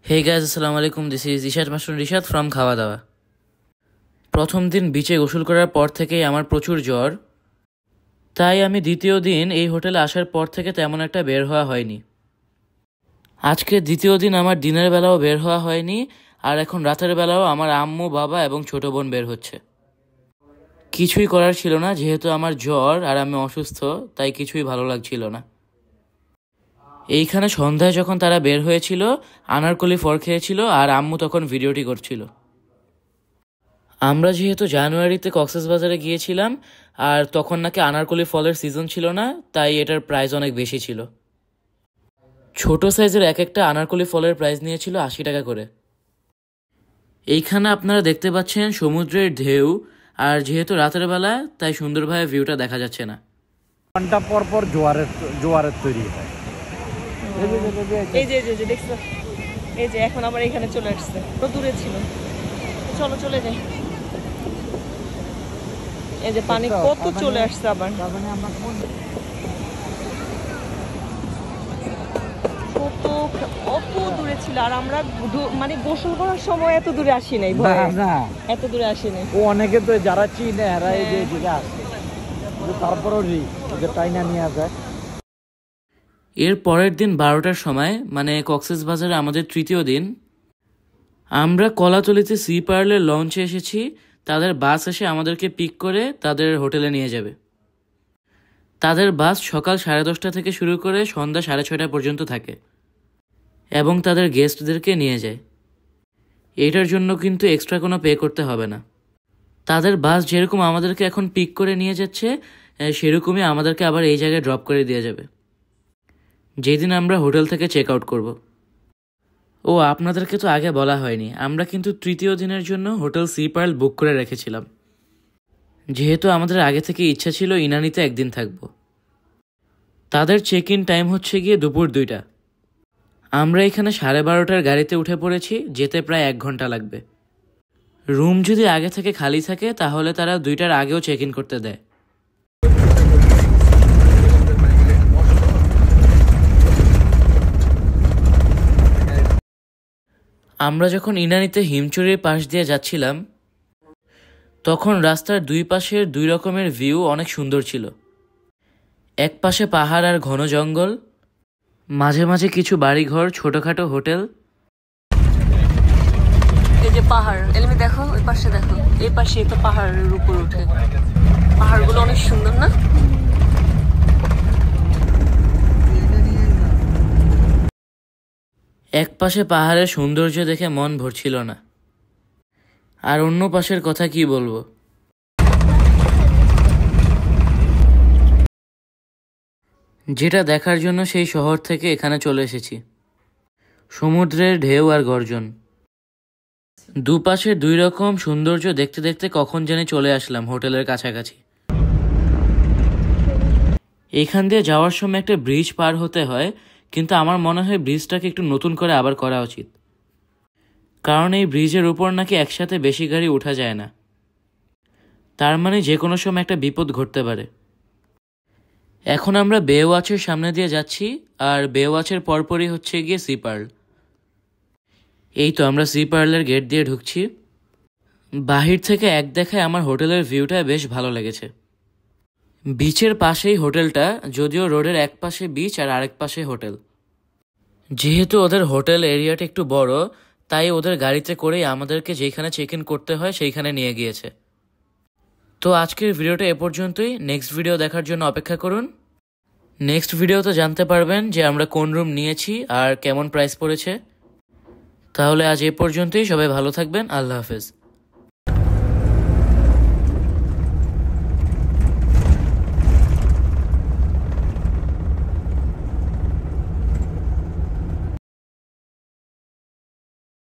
Hey guys, assalamu alaikum. This is Ishat Master Rishad from খাওয়া দাওয়া। প্রথম দিন বিচে গোসল করার পর থেকেই আমার প্রচুর জ্বর, তাই আমি দ্বিতীয় দিন এই হোটেলে আসার পর থেকে তেমন একটা বের হওয়া হয়নি। আজকে দ্বিতীয় দিন আমার দিনের বেলাও বের হওয়া হয়নি, আর এখন রাতের বেলাও আমার আম্মু, বাবা এবং ছোট বোন বের হচ্ছে। কিছুই করার ছিল না, যেহেতু আমার জ্বর আর আমি অসুস্থ, তাই কিছুই ভালো লাগছিল না। এইখানে সন্ধ্যায় যখন তারা বের হয়েছিল, আনারকলি ফল খেয়েছিল আর আম্মু তখন ভিডিওটি করছিল। আমরা যেহেতু জানুয়ারিতে কক্সবাজারে গিয়েছিলাম, আর তখন নাকি আনারকলি ফলের সিজন ছিল না, তাই এটার প্রাইস অনেক বেশি ছিল। ছোট সাইজের এক একটা আনারকলি ফলের প্রাইস নিয়েছিল 80 টাকা করে। এইখানে আপনারা দেখতে পাচ্ছেন সমুদ্রের ঢেউ, আর যেহেতু রাতের বেলা তাই সুন্দরভাবে ভিউটা দেখা যাচ্ছে না। ঘন্টা পর পর জোয়ারের তৈরি হয়। এই যে দেখছো, এই যে এখন আবার এখানে চলে আসছে, তো দূরে ছিল। চলো চলে যাই। এই যে পানি কত চলে আসছে আবার। কত দূরে ছিল, আর আমরা মানে গোসল করার সময় এত দূরে আসি নাই, এত দূরে আসি নাই। ও অনেকে তো যারা চিনে এরা এই যে এদিকে আসে, তারপরও টাইনা নিয়ে যায়। এর পরের দিন 12টার সময়, মানে কক্সবাজারে আমাদের তৃতীয় দিন, আমরা কলাতলিতে সি পার্লের লঞ্চে এসেছি। তাদের বাস এসে আমাদেরকে পিক করে তাদের হোটেলে নিয়ে যাবে। তাদের বাস সকাল 10:30 থেকে শুরু করে সন্ধ্যা 6:30 পর্যন্ত থাকে এবং তাদের গেস্টদেরকে নিয়ে যায়। এটার জন্য কিন্তু এক্সট্রা কোনো পে করতে হবে না। তাদের বাস যেরকম আমাদেরকে এখন পিক করে নিয়ে যাচ্ছে, সেরকমই আমাদেরকে আবার এই জায়গায় ড্রপ করে দিয়ে যাবে যেদিন আমরা হোটেল থেকে চেক আউট করব। ও আপনাদেরকে তো আগে বলা হয়নি, আমরা কিন্তু তৃতীয় দিনের জন্য হোটেল সি পার্ল বুক করে রেখেছিলাম, যেহেতু আমাদের আগে থেকে ইচ্ছা ছিল ইনানিতে একদিন থাকব। তাদের চেক ইন টাইম হচ্ছে গিয়ে দুপুর 2টা। আমরা এখানে 12:30টার গাড়িতে উঠে পড়েছি, যেতে প্রায় 1 ঘন্টা লাগবে। রুম যদি আগে থেকে খালি থাকে তাহলে তারা 2টার আগেও চেক ইন করতে দেয়। আমরা যখন ইনানিতে হিমচুরির পাশ দিয়ে যাচ্ছিলাম, তখন রাস্তার দুই পাশের 2 রকমের ভিউ অনেক সুন্দর ছিল। এক পাশে পাহাড় আর ঘন জঙ্গল, মাঝে মাঝে কিছু বাড়িঘর, ছোটখাটো হোটেল। এই যে পাহাড়, এলমি দেখো, ওই পাশে দেখো, এই পাশে তো পাহাড়ের উপর উঠে। পাহাড়গুলো অনেক সুন্দর না? এক পাশে পাহাড়ের সৌন্দর্য দেখে মন ভরছিল না, আর অন্য পাশের কথা কি বলবো। যেটা দেখার জন্য সেই শহর থেকে এখানে চলে এসেছি। সমুদ্রের ঢেউ আর গর্জন, দুপাশের 2 রকম সৌন্দর্য দেখতে দেখতে কখন জানি চলে আসলাম হোটেলের কাছাকাছি। এখান দিয়ে যাওয়ার সময় একটা ব্রিজ পার হতে হয়, কিন্তু আমার মনে হয় ব্রিজটাকে একটু নতুন করে আবার করা উচিত, কারণ এই ব্রিজের উপর নাকি একসাথে বেশি গাড়ি ওঠা যায় না। তার মানে যে কোনো সময় একটা বিপদ ঘটতে পারে। এখন আমরা বে ওয়াচের সামনে দিয়ে যাচ্ছি, আর বে ওয়াচের পরপরই হচ্ছে গিয়ে সি পার্ল। এই তো আমরা সি পার্লের গেট দিয়ে ঢুকছি। বাহির থেকে এক দেখায় আমার হোটেলের ভিউটা বেশ ভালো লেগেছে। বিচের পাশেই হোটেলটা, যদিও রোডের এক পাশে বিচ আর আরেক পাশে হোটেল। যেহেতু ওদের হোটেল এরিয়াটা একটু বড়, তাই ওদের গাড়িতে করেই আমাদেরকে যেখানে চেক ইন করতে হয় সেইখানে নিয়ে গিয়েছে। তো আজকের ভিডিওটা এ পর্যন্তই। নেক্সট ভিডিও দেখার জন্য অপেক্ষা করুন। নেক্সট ভিডিওতে জানতে পারবেন যে আমরা কোন রুম নিয়েছি আর কেমন প্রাইস পড়েছে। তাহলে আজ এ পর্যন্তই, সবাই ভালো থাকবেন, আল্লাহ হাফেজ।